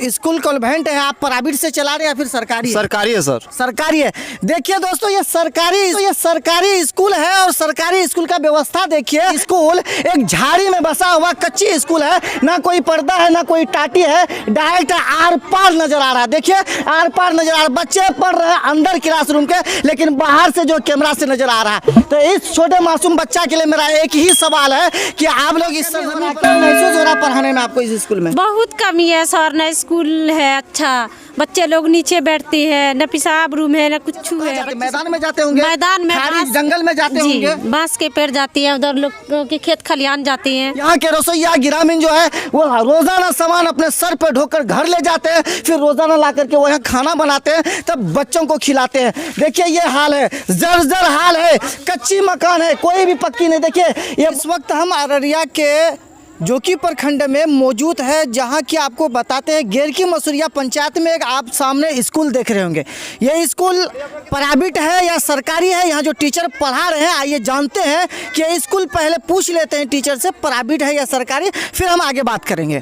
School convent है, आप private से चला रहे हैं या फिर सरकारी? सरकारी है सर। सरकारी है। देखिए दोस्तों, ये सरकारी स्कूल है और सरकारी स्कूल का व्यवस्था देखिए। स्कूल एक झाड़ी में बसा हुआ कच्ची स्कूल है, ना कोई पर्दा है ना कोई टाटी है, डायरेक्ट आर पार नजर आ रहा है। देखिए आर पार नजर आ रहा है, बच्चे पढ़ रहे हैं अंदर क्लासरूम के, लेकिन बाहर से जो कैमरा से नजर आ रहा है। तो इस छोटे मासूम बच्चा के लिए मेरा एक ही सवाल है कि आप लोग इस सरजमीन पर महसूस हो रहा पढ़ाने में आपको इस स्कूल में? बहुत कमी है सर, न स्कूल है अच्छा, बच्चे लोग नीचे बैठते हैं, न पेशाब रूम है न कुछ है। मैदान में जाते होंगे? मैदान में जंगल में जाते होंगे? बांस के पेड़ जाती है, उधर लोग के खेत खलियान जाते हैं। यहाँ के रसोईया ग्रामीण जो है वो रोजाना सामान अपने सर पे ढोकर घर ले जाते हैं, फिर रोजाना ला करके वो यहाँ खाना बनाते हैं, तब बच्चों को खिलाते हैं। देखिए ये हाल है, जर्जर हाल है, कच्ची मकान है, कोई भी पक्की नहीं। देखिए ये इस वक्त हम अररिया के जोकी प्रखंड में मौजूद है, जहां कि आपको बताते हैं गेरकी मसूरिया पंचायत में एक आप सामने स्कूल देख रहे होंगे। ये स्कूल प्राइवेट है या सरकारी है? यहाँ जो टीचर पढ़ा रहे हैं, आइए जानते हैं कि ये स्कूल, पहले पूछ लेते हैं टीचर से प्राइवेट है या सरकारी, फिर हम आगे बात करेंगे।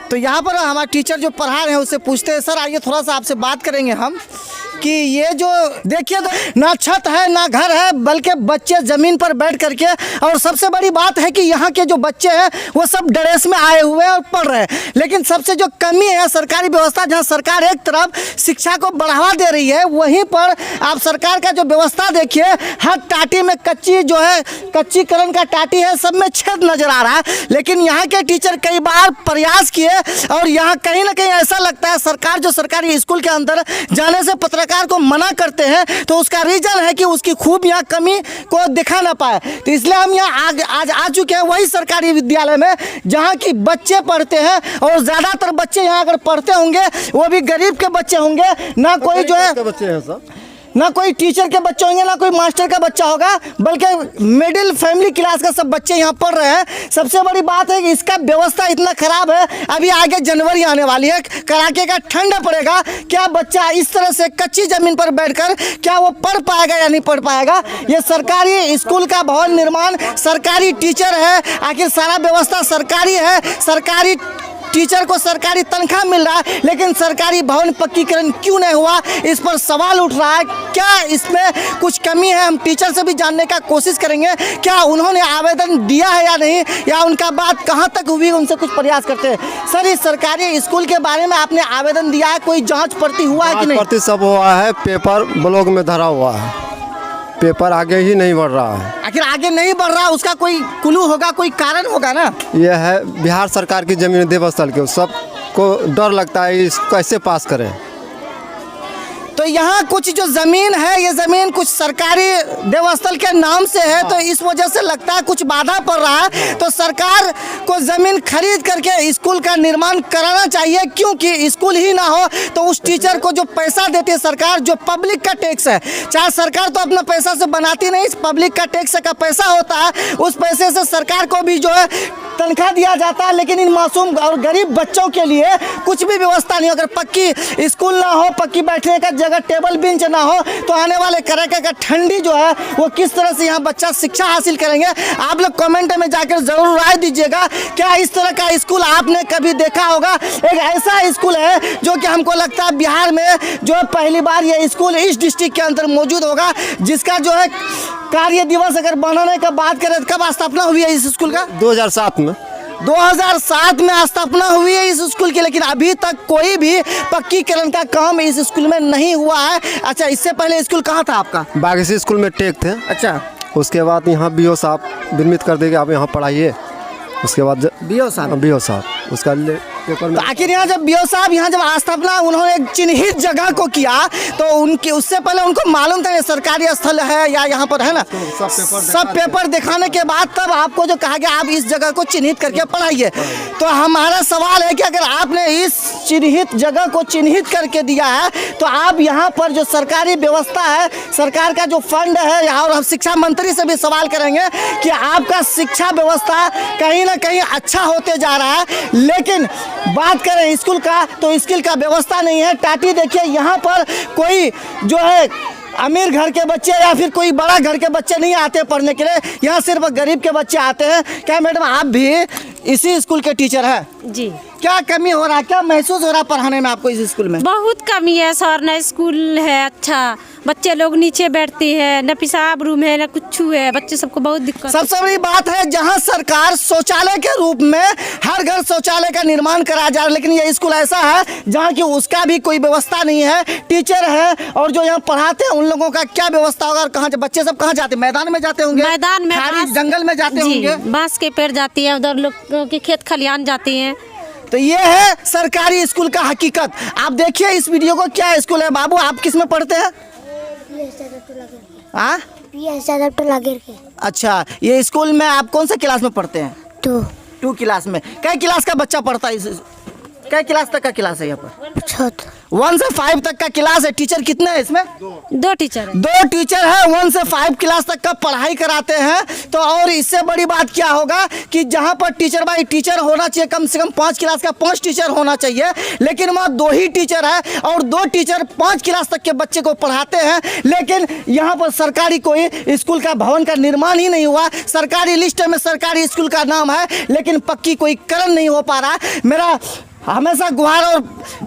तो यहाँ पर हमारे टीचर जो पढ़ा रहे हैं उससे पूछते हैं। सर आइए थोड़ा सा आपसे बात करेंगे हम कि ये जो देखिए तो ना छत है ना घर है, बल्कि बच्चे ज़मीन पर बैठ करके, और सबसे बड़ी बात है कि यहाँ के जो बच्चे हैं वो सब ड्रेस में आए हुए हैं और पढ़ रहे हैं। लेकिन सबसे जो कमी है सरकारी व्यवस्था, जहाँ सरकार एक तरफ शिक्षा को बढ़ावा दे रही है, वहीं पर आप सरकार का जो व्यवस्था देखिए, हर टाटी में कच्ची जो है कच्चीकरण का टाटी है, सब में छेद नज़र आ रहा है। लेकिन यहाँ के टीचर कई बार प्रयास किए और यहाँ कहीं ना कहीं ऐसा लगता है सरकार जो सरकारी स्कूल के अंदर जाने से पत्रकार को मना करते हैं, तो उसका रीजन है कि उसकी खूबियां कमी को दिखा ना पाए। तो इसलिए हम यहाँ आज आ चुके हैं वही सरकारी विद्यालय में जहाँ की बच्चे पढ़ते हैं, और ज़्यादातर बच्चे यहाँ अगर पढ़ते होंगे वो भी गरीब के बच्चे होंगे, ना कोई जो है बच्चे हैं सर, ना कोई टीचर के बच्चे होंगे ना कोई मास्टर का बच्चा होगा, बल्कि मिडिल फैमिली क्लास का सब बच्चे यहाँ पढ़ रहे हैं। सबसे बड़ी बात है कि इसका व्यवस्था इतना खराब है, अभी आगे जनवरी आने वाली है, कड़ाके का ठंड पड़ेगा, क्या बच्चा इस तरह से कच्ची ज़मीन पर बैठकर क्या वो पढ़ पाएगा या नहीं पढ़ पाएगा? ये सरकारी स्कूल का भवन निर्माण, सरकारी टीचर है, आखिर सारा व्यवस्था सरकारी है, सरकारी टीचर को सरकारी तनख्वाह मिल रहा है, लेकिन सरकारी भवन पक्कीकरण क्यों नहीं हुआ, इस पर सवाल उठ रहा है। क्या इसमें कुछ कमी है? हम टीचर से भी जानने का कोशिश करेंगे, क्या उन्होंने आवेदन दिया है या नहीं, या उनका बात कहां तक हुई, उनसे कुछ प्रयास करते हैं। सर इस सरकारी स्कूल के बारे में आपने आवेदन दिया है, कोई जाँच प्रति हुआ है कि नहीं? प्रति सब हुआ है, पेपर ब्लॉक में धरा हुआ है, पेपर आगे ही नहीं बढ़ रहा है। आखिर आगे नहीं बढ़ रहा, उसका कोई क्लू होगा, कोई कारण होगा ना? यह है बिहार सरकार की जमीन देवस्थल के, सबको डर लगता है इस कैसे पास करें। तो यहाँ कुछ जो ज़मीन है, ये ज़मीन कुछ सरकारी देवस्थल के नाम से है, तो इस वजह से लगता है कुछ बाधा पड़ रहा है। तो सरकार को ज़मीन खरीद करके स्कूल का निर्माण कराना चाहिए, क्योंकि स्कूल ही ना हो तो उस टीचर को जो पैसा देती है सरकार, जो पब्लिक का टैक्स है, चाहे सरकार तो अपना पैसा से बनाती नहीं, पब्लिक का टैक्स का पैसा होता है, उस पैसे से सरकार को भी जो है तनख्वाह दिया जाता है। लेकिन इन मासूम और गरीब बच्चों के लिए कुछ भी व्यवस्था नहीं। अगर पक्की स्कूल ना हो, पक्की बैठने का जगह, टेबल बेंच ना हो, तो आने वाले कड़ाके का ठंडी जो है वो किस तरह से यहाँ बच्चा शिक्षा हासिल करेंगे? आप लोग कमेंट में जाकर जरूर राय दीजिएगा। क्या इस तरह का स्कूल आपने कभी देखा होगा? एक ऐसा स्कूल है जो कि हमको लगता है बिहार में जो पहली बार ये स्कूल इस डिस्ट्रिक्ट के अंदर मौजूद होगा, जिसका जो है कार्य दिवस अगर बनाने का बात करें, कब स्थापना हुई है इस स्कूल का? 2007 में। 2007 में स्थापना हुई है इस स्कूल की, लेकिन अभी तक कोई भी पक्कीकरण का काम इस स्कूल में नहीं हुआ है। अच्छा, इससे पहले स्कूल कहाँ था आपका? बागेसी स्कूल में टेक थे। अच्छा, उसके बाद यहाँ बीओ साहब विनिमित कर देंगे, आप यहाँ पढ़ाइए। उसके बाद बीओ साहब उसका पेपर में, तो आखिर यहाँ जब बीओ साहब यहाँ जब स्थापना उन्होंने एक चिन्हित जगह को किया, तो उनकी उससे पहले उनको मालूम था ये सरकारी स्थल है या यहाँ पर है ना, सब पेपर दिखाने के बाद तब आपको जो कहा गया आप इस जगह को चिन्हित करके पढ़ाइए। तो हमारा सवाल है कि अगर आपने इस चिन्हित जगह को चिन्हित करके दिया है, तो आप यहाँ पर जो सरकारी व्यवस्था है, सरकार का जो फंड है, और हम शिक्षा मंत्री से भी सवाल करेंगे कि आपका शिक्षा व्यवस्था कहीं ना कहीं अच्छा होते जा रहा है, लेकिन बात करें स्कूल का तो स्कूल का व्यवस्था नहीं है। टाटी देखिए, यहाँ पर कोई जो है अमीर घर के बच्चे या फिर कोई बड़ा घर के बच्चे नहीं आते पढ़ने के लिए, यहाँ सिर्फ गरीब के बच्चे आते हैं। क्या मैडम आप भी इसी स्कूल के टीचर हैं? जी। क्या कमी हो रहा है, क्या महसूस हो रहा है पढ़ाने में आपको इस स्कूल में? बहुत कमी है सर, न स्कूल है अच्छा, बच्चे लोग नीचे बैठते हैं, न पेशाब रूम है, न कुछ है, बच्चे सबको बहुत दिक्कत। सबसे बड़ी बात है जहां सरकार शौचालय के रूप में हर घर शौचालय का निर्माण कराया जा रहा है, लेकिन ये स्कूल ऐसा है जहां की उसका भी कोई व्यवस्था नहीं है। टीचर है और जो यहाँ पढ़ाते हैं उन लोगों का क्या व्यवस्था होगा और कहाँ बच्चे सब कहाँ जाते हैं? मैदान में जाते होंगे, मैदान में, खाली जंगल में जाते होंगे, बांस के पेड़ जाती है, उधर लोग के खेत खलियान जाती हैं। तो ये है सरकारी स्कूल का हकीकत। आप देखिए इस वीडियो को, क्या स्कूल है बाबू, आप किस में पढ़ते हैं? हाँ, अच्छा, ये स्कूल में आप कौन सा क्लास में पढ़ते हैं? 2 क्लास में। कई क्लास का बच्चा पढ़ता है? कई क्लास तक का क्लास है यहाँ पर? 1 से 5 तक का क्लास है। टीचर कितने हैं इसमें? 2 टीचर है। 2 टीचर है, 1 से 5 क्लास तक का पढ़ाई कराते हैं। तो और इससे बड़ी बात क्या होगा कि जहाँ पर टीचर भाई टीचर होना चाहिए, कम से कम 5 क्लास का 5 टीचर होना चाहिए, लेकिन वहाँ 2 ही टीचर है और 2 टीचर 5 क्लास तक के बच्चे को पढ़ाते हैं। लेकिन यहाँ पर सरकारी कोई स्कूल का भवन का निर्माण ही नहीं हुआ। सरकारी लिस्ट में सरकारी स्कूल का नाम है, लेकिन पक्की कोई करण नहीं हो पा रहा। मेरा हमेशा गुहार और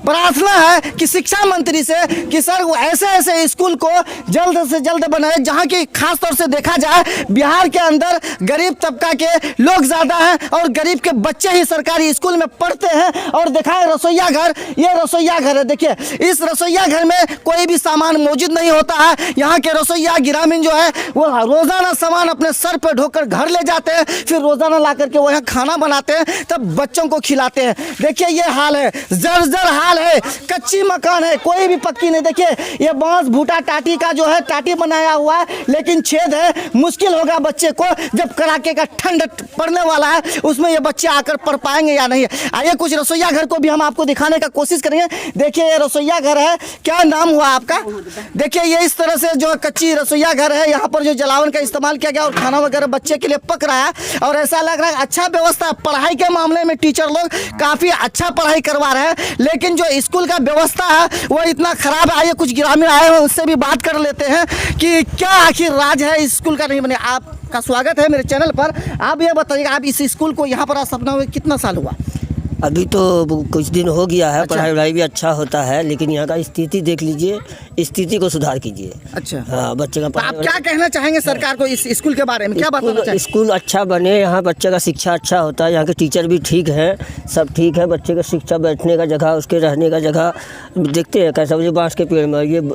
प्रार्थना है कि शिक्षा मंत्री से कि सर वो ऐसे स्कूल को जल्द से जल्द बनाए, जहां की खास तौर से देखा जाए बिहार के अंदर गरीब तबका के लोग ज़्यादा हैं और गरीब के बच्चे ही सरकारी स्कूल में पढ़ते हैं। और दिखाए रसोईया घर, ये रसोईया घर है। देखिए इस रसोईया घर में कोई भी सामान मौजूद नहीं होता है। यहाँ के रसोईया ग्रामीण जो है वो रोज़ाना सामान अपने सर पर ढोकर घर ले जाते हैं, फिर रोज़ाना ला करके वो यहाँ खाना बनाते हैं, तब बच्चों को खिलाते हैं। देखिए ये हाल है, जर्जर हाल है, कच्ची मकान है, कोई भी पक्की नहीं। देखिए ये बांस भूटा टाटी का जो है टाटी बनाया हुआ है, लेकिन छेद है। मुश्किल होगा बच्चे को, जब कड़ाके का ठंड पड़ने वाला है उसमें ये बच्चे आकर पढ़ पाएंगे या नहीं। आइए कुछ रसोईया घर को भी हम आपको दिखाने का कोशिश करेंगे। देखिए ये रसोईया घर है। क्या नाम हुआ आपका? देखिए ये इस तरह से जो कच्ची रसोईया घर है, यहाँ पर जो जलावन का इस्तेमाल किया गया और खाना वगैरह बच्चे के लिए पक रहा है और ऐसा लग रहा है अच्छा व्यवस्था। पढ़ाई के मामले में टीचर लोग काफ़ी अच्छा पढ़ाई करवा रहे हैं, लेकिन जो स्कूल का व्यवस्था है वो इतना खराब है। आइए कुछ ग्रामीण आए हैं उससे भी बात कर लेते हैं कि क्या आखिर राज है इस स्कूल का नहीं बने। आपका स्वागत है मेरे चैनल पर। आप ये बताइएगा, आप इस स्कूल को यहाँ पर सपना हुए कितना साल हुआ? अभी तो कुछ दिन हो गया है। अच्छा। पढ़ाई वढ़ाई भी अच्छा होता है, लेकिन यहाँ का स्थिति देख लीजिए, स्थिति को सुधार कीजिए। अच्छा, हाँ, बच्चे का तो आप क्या कहना चाहेंगे सरकार को इस स्कूल के बारे में? क्या बताना चाहेंगे? स्कूल अच्छा बने, यहाँ बच्चे का शिक्षा अच्छा होता है, यहाँ के टीचर भी ठीक है, सब ठीक है। बच्चे का शिक्षा, बैठने का जगह, उसके रहने का जगह देखते हैं कैसा। मुझे बांस के पेड़ में ये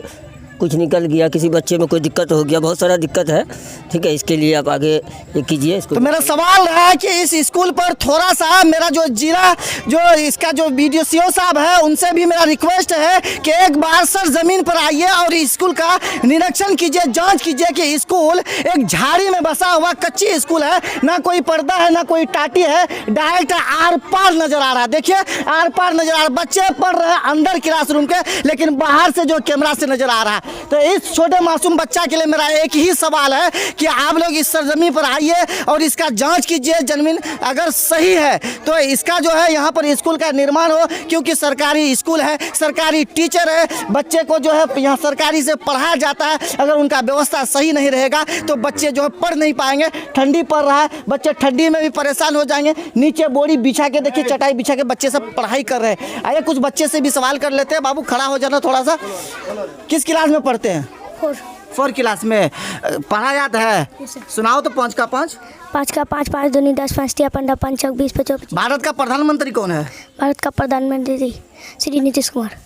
कुछ निकल गया, किसी बच्चे में कोई दिक्कत हो गया, बहुत सारा दिक्कत है। ठीक है, इसके लिए आप आगे ये कीजिए। तो मेरा सवाल रहा कि इस स्कूल पर थोड़ा सा मेरा जो जिला जो इसका जो BDO साहब है उनसे भी मेरा रिक्वेस्ट है कि एक बार सर ज़मीन पर आइए और स्कूल का निरीक्षण कीजिए, जांच कीजिए कि स्कूल एक झाड़ी में बसा हुआ कच्ची स्कूल है, ना कोई पर्दा है ना कोई टाटी है, डायरेक्ट आर पार नजर आ रहा है। देखिए आर पार नजर आ रहा है, बच्चे पढ़ रहे हैं अंदर क्लासरूम के, लेकिन बाहर से जो कैमरा से नजर आ रहा है। तो इस छोटे मासूम बच्चा के लिए मेरा एक ही सवाल है कि आप लोग इस सरजमी पर आइए और इसका जांच कीजिए। जमीन अगर सही है तो इसका जो है यहाँ पर स्कूल का निर्माण हो, क्योंकि सरकारी स्कूल है, सरकारी टीचर है, बच्चे को जो है यहाँ सरकारी से पढ़ाया जाता है। अगर उनका व्यवस्था सही नहीं रहेगा तो बच्चे जो है पढ़ नहीं पाएंगे। ठंडी पड़ रहा है, बच्चे ठंडी में भी परेशान हो जाएंगे। नीचे बोरी बिछा के देखिए, चटाई बिछा के बच्चे सब पढ़ाई कर रहे हैं। आइए कुछ बच्चे से भी सवाल कर लेते हैं। बाबू खड़ा हो जाना थोड़ा सा। किस क्लास में पढ़ते हैं? 4 क्लास में। पढ़ा जाता है? सुनाओ तो 5 का 5। 5 का 5, 5 दूनी 10, 5 तिया 15, 5 चौक 20, 25। भारत का प्रधानमंत्री कौन है? भारत का प्रधानमंत्री श्री नीतीश कुमार।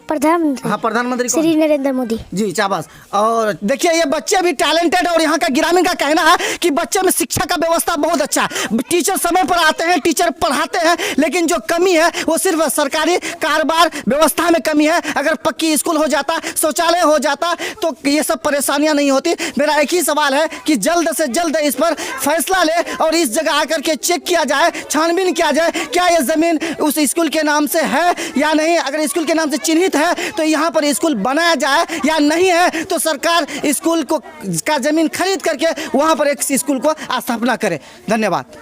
प्रधानमंत्री, हाँ प्रधानमंत्री कौन? श्री नरेंद्र मोदी जी शाबाश। और देखिए ये बच्चे भी टैलेंटेड, और यहाँ का ग्रामीण का कहना है कि बच्चे में शिक्षा का व्यवस्था बहुत अच्छा है। टीचर समय पर आते हैं, टीचर पढ़ाते हैं, लेकिन जो कमी है वो सिर्फ सरकारी कारोबार व्यवस्था में कमी है। अगर पक्की स्कूल हो जाता, शौचालय हो जाता, तो ये सब परेशानियां नहीं होती। मेरा एक ही सवाल है कि जल्द से जल्द इस पर फैसला ले और इस जगह आकर के चेक किया जाए, छानबीन किया जाए, क्या ये ज़मीन उस स्कूल के नाम से है या नहीं। अगर स्कूल के नाम से चिन्हित है तो यहाँ पर स्कूल बनाया जाए, या नहीं है तो सरकार स्कूल को का जमीन खरीद करके वहाँ पर एक स्कूल को स्थापना करे। धन्यवाद।